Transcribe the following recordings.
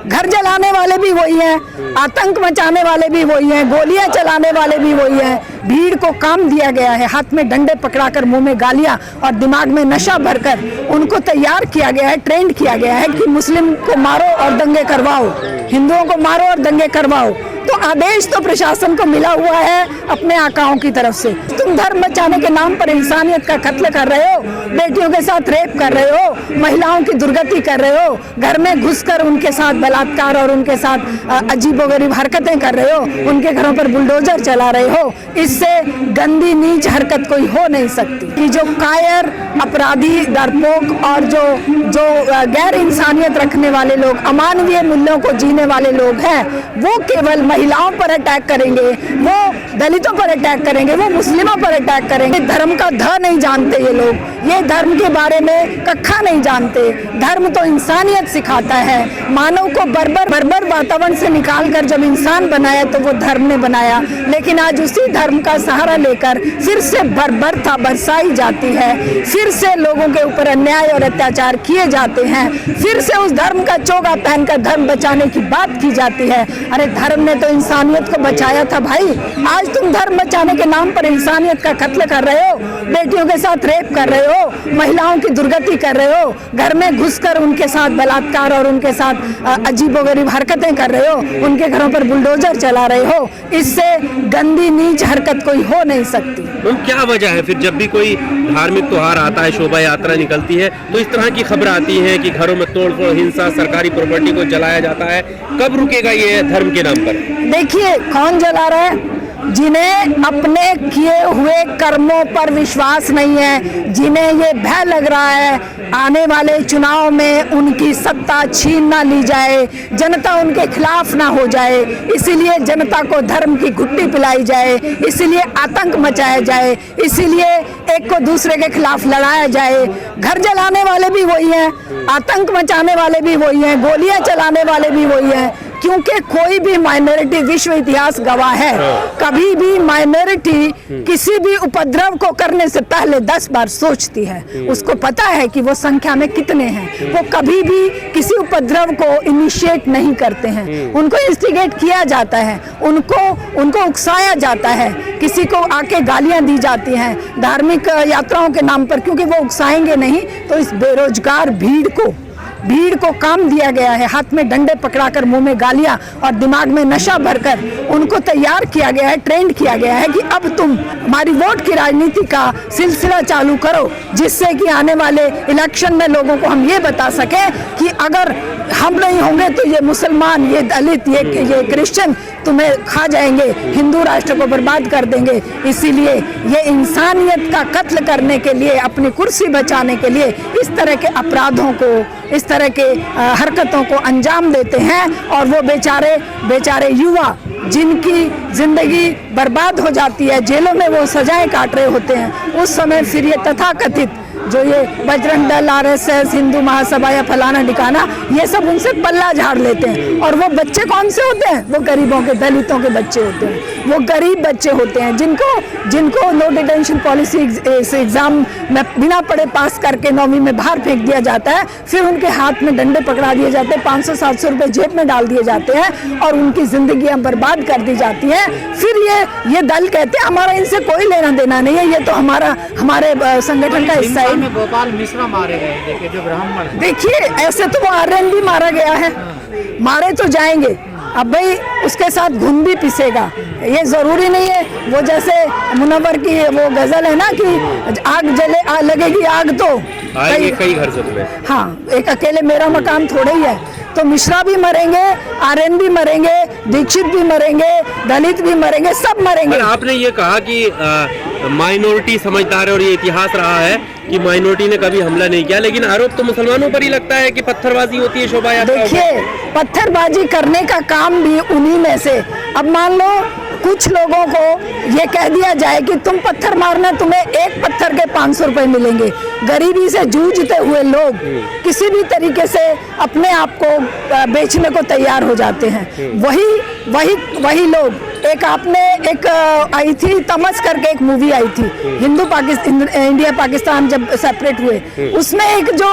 घर जलाने वाले भी वही हैं, आतंक मचाने वाले भी वही हैं, गोलियां चलाने वाले भी वही हैं। भीड़ को काम दिया गया है, हाथ में डंडे पकड़ाकर मुंह में गालियां और दिमाग में नशा भरकर उनको तैयार किया गया है, ट्रेंड किया गया है कि मुस्लिम को मारो और दंगे करवाओ, हिंदुओं को मारो और दंगे करवाओ। तो आदेश तो प्रशासन को मिला हुआ है अपने आकाओं की तरफ से। तुम धर्म बचाने के नाम पर इंसानियत का कत्ल कर रहे हो, बेटियों के साथ रेप कर रहे हो, महिलाओं की दुर्गति कर रहे हो, घर में घुसकर उनके साथ बलात्कार और उनके साथ अजीबोगरीब हरकतें कर रहे हो, उनके घरों पर बुलडोजर चला रहे हो। इससे गंदी नीच हरकत कोई हो नहीं सकती कि जो कायर, अपराधी, डरपोक और जो गैर इंसानियत रखने वाले लोग, अमानवीय मूल्यों को जीने वाले लोग हैं, वो केवल महिलाओं पर अटैक करेंगे, वो दलितों पर अटैक करेंगे, वो मुस्लिमों पर अटैक करेंगे। धर्म का ध नहीं जानते ये लोग, ये धर्म के बारे में कक्का नहीं जानते। धर्म तो इंसानियत सिखाता है। मानव को बर्बर वातावरण से निकालकर जब इंसान बनाया तो वो धर्म ने बनाया, लेकिन आज उसी धर्म का सहारा लेकर फिर से बर्बरता बरसाई जाती है, फिर से लोगों के ऊपर अन्याय और अत्याचार किए जाते हैं, फिर से उस धर्म का चोगा पहनकर धर्म बचाने की बात की जाती है। अरे धर्म ने तो इंसानियत को बचाया था भाई, आज तुम धर्म बचाने के नाम पर इंसानियत का कत्ल कर रहे हो, बेटियों के साथ रेप कर रहे हो, महिलाओं की दुर्गति कर रहे हो, घर में घुसकर उनके साथ बलात्कार और उनके साथ अजीबोगरीब हरकतें कर रहे हो, उनके घरों पर बुलडोजर चला रहे हो। इससे गंदी नीच हरकत कोई हो नहीं सकती। क्या वजह है फिर जब भी कोई धार्मिक त्योहार आता है, शोभा यात्रा निकलती है, तो इस तरह की खबर आती है कि घरों में तोड़फोड़, हिंसा, सरकारी प्रॉपर्टी को जलाया जाता है? कब रुकेगा ये धर्म के नाम पर? देखिए कौन जला रहा है? जिन्हें अपने किए हुए कर्मों पर विश्वास नहीं है, जिन्हें ये भय लग रहा है आने वाले चुनाव में उनकी सत्ता छीन ना ली जाए, जनता उनके खिलाफ ना हो जाए, इसीलिए जनता को धर्म की घुट्टी पिलाई जाए, इसीलिए आतंक मचाया जाए, इसीलिए एक को दूसरे के खिलाफ लड़ाया जाए। घर जलाने वाले भी वही हैं, आतंक मचाने वाले भी वही हैं, गोलियां चलाने वाले भी वही हैं, क्योंकि कोई भी माइनॉरिटी, विश्व इतिहास गवाह है, कभी भी माइनॉरिटी किसी भी उपद्रव को करने से पहले 10 बार सोचती है। उसको पता है कि वो संख्या में कितने हैं, वो कभी भी किसी उपद्रव को इनिशिएट नहीं करते हैं। उनको इंस्टिगेट किया जाता है, उनको उकसाया जाता है, किसी को आके गालियां दी जाती हैं धार्मिक यात्राओं के नाम पर, क्योंकि वो उकसाएंगे नहीं तो इस बेरोजगार भीड़ को काम दिया गया है, हाथ में डंडे पकड़ाकर मुंह में गालियां और दिमाग में नशा भरकर उनको तैयार किया गया है, ट्रेंड किया गया है कि अब तुम हमारी वोट की राजनीति का सिलसिला चालू करो, जिससे कि आने वाले इलेक्शन में लोगों को हम ये बता सकें कि अगर हम नहीं होंगे तो ये मुसलमान, ये दलित, ये क्रिश्चियन तुम्हें खा जाएंगे, हिंदू राष्ट्र को बर्बाद कर देंगे। इसीलिए ये इंसानियत का कत्ल करने के लिए, अपनी कुर्सी बचाने के लिए इस तरह के अपराधों को, इस तरह के हरकतों को अंजाम देते हैं। और वो बेचारे युवा जिनकी जिंदगी बर्बाद हो जाती है, जेलों में वो सजाएं काट रहे होते हैं, उस समय फिर ये तथाकथित जो ये बजरंग दल, आरएसएस, हिंदू महासभा या फलाना ठिकाना, ये सब उनसे पल्ला झाड़ लेते हैं। और वो बच्चे कौन से होते हैं? वो गरीबों के, दलितों के बच्चे होते हैं, वो गरीब बच्चे होते हैं जिनको नो डिटेंशन पॉलिसी एग्जाम में बिना पढ़े पास करके 9वीं में बाहर फेंक दिया जाता है, फिर उनके हाथ में डंडे पकड़ा दिए जाते हैं, 500-700 रुपए जेब में डाल दिए जाते हैं और उनकी जिंदगियां बर्बाद कर दी जाती हैं। फिर ये दल कहते हैं हमारा इनसे कोई लेना देना नहीं है, ये तो हमारे संगठन का हिस्सा है। गोपाल मिश्रा मारे गए, देखिए जो ब्राह्मण। देखिए ऐसे तो वो आर्यन भी मारा गया है, मारे तो जाएंगे, अब भाई उसके साथ घुन भी पिसेगा, ये जरूरी नहीं है। वो जैसे मुनव्वर की वो गजल है ना कि आग जले लगेगी आग तो कई घर जले। हाँ, एक अकेले मेरा मकान थोड़े ही है। तो मिश्रा भी मरेंगे, आर्यन भी मरेंगे, दीक्षित भी मरेंगे, दलित भी मरेंगे, सब मरेंगे। आपने ये कहा कि माइनॉरिटी समझदार है और ये इतिहास रहा है कि माइनॉरिटी ने कभी हमला नहीं किया, लेकिन आरोप तो मुसलमानों पर ही लगता है कि पत्थरबाजी होती है शोभा यात्रा। देखिए पत्थरबाजी करने का काम भी उन्हीं में से। अब मान लो कुछ लोगों को ये कह दिया जाए कि तुम पत्थर मारना, तुम्हें एक पत्थर के 500 रुपए मिलेंगे। गरीबी से जूझते हुए लोग किसी भी तरीके से अपने आप को बेचने को तैयार हो जाते हैं। वही लोग एक आपने एक आई थी तमस करके एक मूवी आई थी, हिंदू पाकिस्तान इंडिया पाकिस्तान जब सेपरेट हुए, उसमें एक जो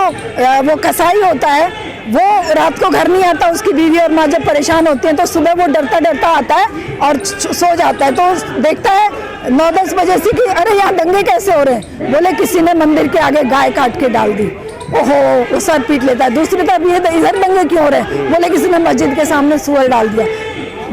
वो कसाई होता है वो रात को घर नहीं आता, उसकी बीवी और माँ जब परेशान होती हैं तो सुबह वो डरता डरता आता है और सो जाता है, तो देखता है 9-10 बजे से कि अरे यहाँ दंगे कैसे हो रहे हैं, बोले किसी ने मंदिर के आगे गाय काट के डाल दी, ओहो वो सर पीट लेता है। दूसरी तरफ ये इधर दंगे क्यों हो रहे हैं, बोले किसी ने मस्जिद के सामने सुअर डाल दिया,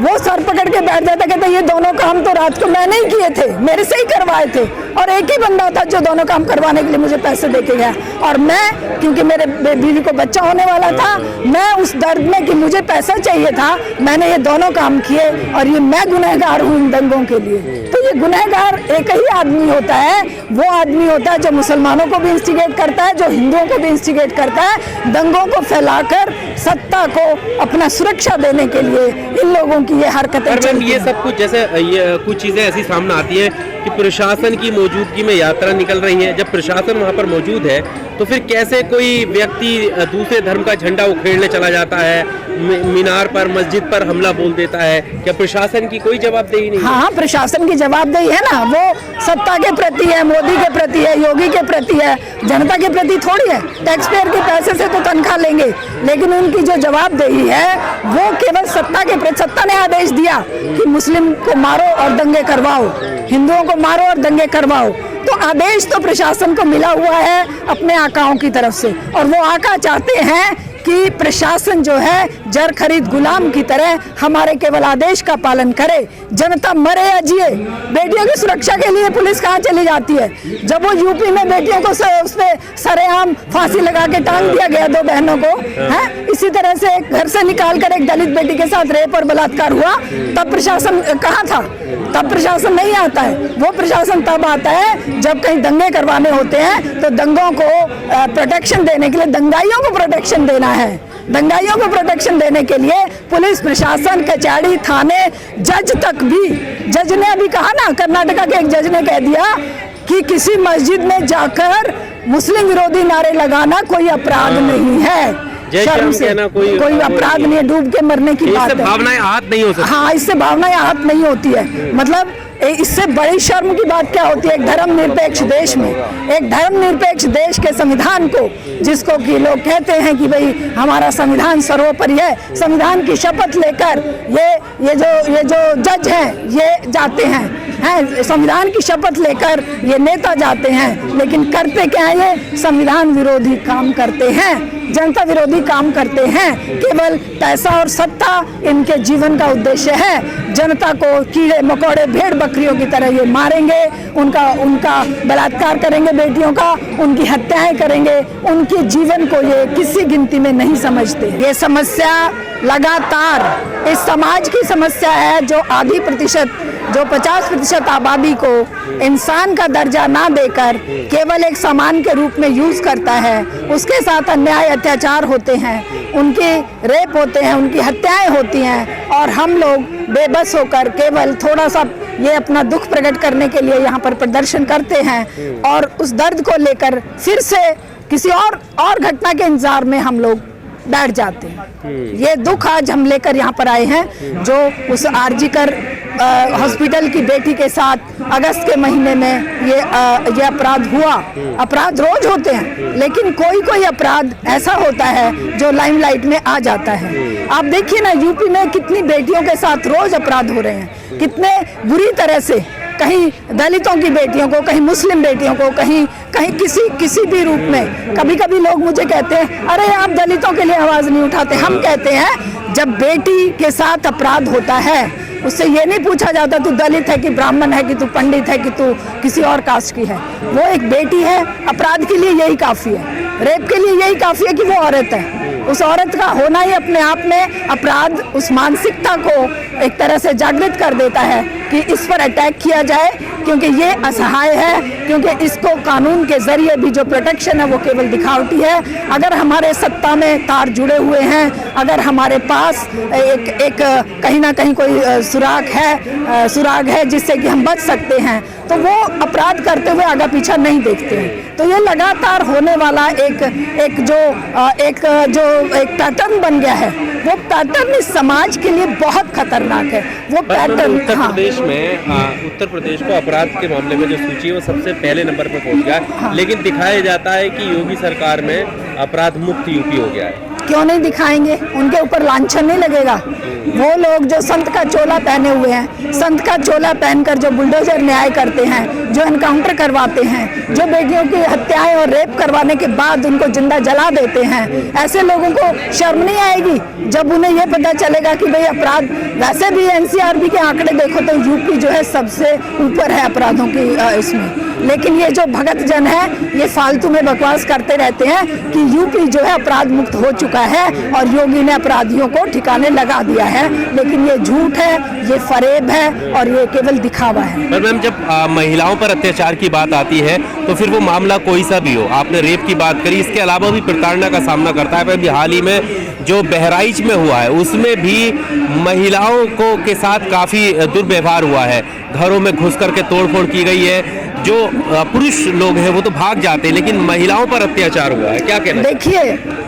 वो सर पकड़ के बैठ जाता, कहता ये दोनों काम तो रात को मैंने ही किए थे, मेरे से ही करवाए थे, और एक ही बंदा था जो दोनों काम करवाने के लिए मुझे पैसे देके गया, और मैं क्योंकि मेरे बीवी को बच्चा होने वाला था, मैं उस दर्द में कि मुझे पैसा चाहिए था, मैंने ये दोनों काम किए, और ये मैं गुनहगार हूँ इन दंगों के लिए। तो ये गुनहगार एक ही आदमी होता है, वो आदमी होता है जो मुसलमानों को भी इंस्टिगेट करता है, जो हिंदुओं को भी इंस्टिगेट करता है, दंगों को फैलाकर सत्ता को अपना सुरक्षा देने के लिए इन लोगों की ये हरकतें और मैम चलती ये हैं। सब कुछ जैसे ये कुछ चीजें ऐसी सामने आती है कि प्रशासन की मौजूदगी में यात्रा निकल रही है, जब प्रशासन वहाँ पर मौजूद है तो फिर कैसे कोई व्यक्ति दूसरे धर्म का झंडा उखेड़ने चला जाता है, मीनार पर मस्जिद पर हमला बोल देता है, क्या प्रशासन की कोई जवाबदेही नहीं? हाँ, प्रशासन की जवाबदेही है ना, वो सत्ता के प्रति है, मोदी के प्रति है, योगी के प्रति है, जनता के प्रति थोड़ी है। टैक्स पेयर के पैसे से तो तनख्वाह लेंगे, लेकिन उनकी जो जवाबदेही है वो केवल सत्ता के प्रति। सत्ता ने आदेश दिया कि मुस्लिम को मारो और दंगे करवाओ, हिंदुओं को मारो और दंगे करवाओ, तो आदेश तो प्रशासन को मिला हुआ है अपने आकाओं की तरफ से, और वो आका चाहते हैं कि प्रशासन जो है जर खरीद गुलाम की तरह हमारे केवल आदेश का पालन करे, जनता मरे या जिए। बेटियों की सुरक्षा के लिए पुलिस कहाँ चली जाती है? जब वो यूपी में बेटियों को उसपे सरेआम फांसी लगा के टांग दिया गया 2 बहनों को, है इसी तरह से घर से निकाल कर एक दलित बेटी के साथ रेप और बलात्कार हुआ, तब प्रशासन कहाँ था? तब प्रशासन नहीं आता है। वो प्रशासन तब आता है जब कहीं दंगे करवाने होते हैं, तो दंगों को प्रोटेक्शन देने के लिए दंगाइयों को प्रोटेक्शन देना है। दंगाइयों को प्रोटेक्शन देने के लिए पुलिस प्रशासन, कचहरी, थाने, जज तक भी, जज ने अभी कहा ना, कर्नाटका के एक जज ने कह दिया कि किसी मस्जिद में जाकर मुस्लिम विरोधी नारे लगाना कोई अपराध नहीं है, शर्म से कोई अपराध नहीं है, डूब के मरने की बात है। भावनाएं आहत नहीं हो सकती। हाँ, इससे भावनाएं आहत नहीं होती है। मतलब इससे बड़ी शर्म की बात क्या होती है एक धर्मनिरपेक्ष देश में, एक धर्मनिरपेक्ष देश के संविधान को, जिसको कि लोग कहते हैं कि भाई हमारा संविधान सर्वोपरि है, संविधान की शपथ लेकर ये जो जज हैं ये जाते हैं, संविधान की शपथ लेकर ये नेता जाते हैं, लेकिन करते क्या है? ये संविधान विरोधी काम करते हैं, जनता विरोधी काम करते हैं, केवल पैसा और सत्ता इनके जीवन का उद्देश्य है। जनता को कीड़े मकोड़े भेड़ बकरियों की तरह ये मारेंगे, उनका बलात्कार करेंगे, बेटियों का उनकी हत्याएं करेंगे, उनके जीवन को ये किसी गिनती में नहीं समझते। ये समस्या लगातार इस समाज की समस्या है, जो आधी प्रतिशत, जो 50% आबादी को इंसान का दर्जा ना देकर केवल एक सामान के रूप में यूज करता है, उसके साथ अन्याय अत्याचार होते हैं, उनके रेप होते हैं, उनकी हत्याएं होती हैं, और हम लोग बेबस होकर केवल थोड़ा सा ये अपना दुख प्रकट करने के लिए यहाँ पर प्रदर्शन करते हैं, और उस दर्द को लेकर फिर से किसी और घटना के इंतजार में हम लोग बैठ जाते हैं। ये दुख आज हम लेकर यहाँ पर आए हैं, जो उस आरजीकर हॉस्पिटल की बेटी के साथ अगस्त के महीने में ये अपराध हुआ। अपराध रोज होते हैं, लेकिन कोई अपराध ऐसा होता है जो लाइमलाइट में आ जाता है। आप देखिए ना, यूपी में कितनी बेटियों के साथ रोज अपराध हो रहे हैं, कितने बुरी तरह से, कहीं दलितों की बेटियों को, कहीं मुस्लिम बेटियों को, कहीं किसी भी रूप में। कभी कभी लोग मुझे कहते हैं अरे आप दलितों के लिए आवाज नहीं उठाते। हम कहते हैं जब बेटी के साथ अपराध होता है, उससे ये नहीं पूछा जाता तू दलित है कि ब्राह्मण है कि तू पंडित है कि तू किसी और कास्ट की है। वो एक बेटी है, अपराध के लिए यही काफी है, रेप के लिए यही काफी है कि वो औरत है। उस औरत का होना ही अपने आप में अपराध, उस मानसिकता को एक तरह से जागृत कर देता है कि इस पर अटैक किया जाए, क्योंकि ये असहाय है, क्योंकि इसको कानून के जरिए भी जो प्रोटेक्शन है वो केवल दिखावटी है। अगर हमारे सत्ता में तार जुड़े हुए हैं, अगर हमारे पास एक कहीं ना कहीं कोई सुराग है जिससे कि हम बच सकते हैं, तो वो अपराध करते हुए आगे पीछा नहीं देखते हैं। तो ये लगातार होने वाला एक पैटर्न बन गया है वो पैटर्न इस समाज के लिए बहुत खतरनाक है। वो पैटर्न उत्तर प्रदेश में उत्तर प्रदेश को अपराध के मामले में जो सूची है वो सबसे पहले नंबर पर पहुंच गया है, लेकिन दिखाया जाता है कि योगी सरकार में अपराध मुक्त यूपी हो गया है। क्यों नहीं दिखाएंगे? उनके ऊपर लांछन नहीं लगेगा? वो लोग जो संत का चोला पहने हुए हैं, संत का चोला पहनकर जो बुलडोजर न्याय करते हैं, जो एनकाउंटर करवाते हैं, जो बेटियों की हत्याएं और रेप करवाने के बाद उनको जिंदा जला देते हैं, ऐसे लोगों को शर्म नहीं आएगी जब उन्हें ये पता चलेगा कि भाई अपराध, वैसे भी एनसीआरबी के आंकड़े देखो तो यूपी जो है सबसे ऊपर है अपराधों की इसमें। लेकिन ये जो भगत जन है ये फालतू में बकवास करते रहते हैं कि यूपी जो है अपराध मुक्त हो चुका है और योगी ने अपराधियों को ठिकाने लगा दिया है, लेकिन ये झूठ है, ये फरेब है और ये केवल दिखावा है। पर मैम, जब महिलाओं पर अत्याचार की बात आती है तो फिर वो मामला कोई सा भी हो, आपने रेप की बात करी, इसके अलावा भी प्रताड़ना का सामना करता है। अभी हाल ही में जो बहराइच में हुआ है उसमें भी महिलाओं को के साथ काफी दुर्व्यवहार हुआ है, घरों में घुस करके तोड़फोड़ की गई है। जो पुरुष लोग हैं वो तो भाग जाते हैं, लेकिन महिलाओं पर अत्याचार हुआ है, क्या कहना? देखिए,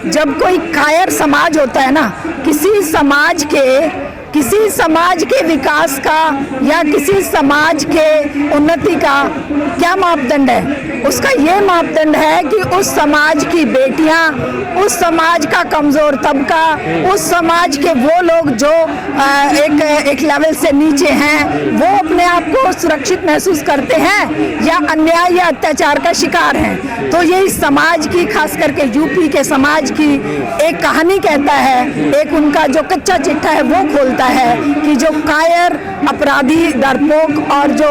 जब कोई कायर समाज होता है ना, किसी समाज के विकास का या किसी समाज के उन्नति का क्या मापदंड है? उसका ये मापदंड है कि उस समाज की बेटियां, उस समाज का कमजोर तबका, उस समाज के वो लोग जो एक लेवल से नीचे हैं, वो अपने आप को सुरक्षित महसूस करते हैं या अन्याय या अत्याचार का शिकार हैं। तो ये इस समाज की, खास करके यूपी के समाज की एक कहानी कहता है, एक उनका जो कच्चा चिट्ठा है वो खोलता है कि जो कायर, अपराधी, डरपोक और जो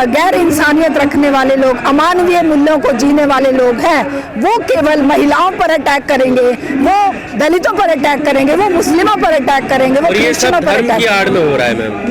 गैर इंसानियत रखने वाले लोग, अमानवीय मूल्यों को जीने वाले लोग हैं, वो केवल महिलाओं पर अटैक करेंगे, वो दलितों पर अटैक करेंगे, वो मुस्लिमों पर अटैक करेंगे, वो और ये सब क्रिश्चियनों पर धर्म की अटैक आड़ में हो रहा है मैम।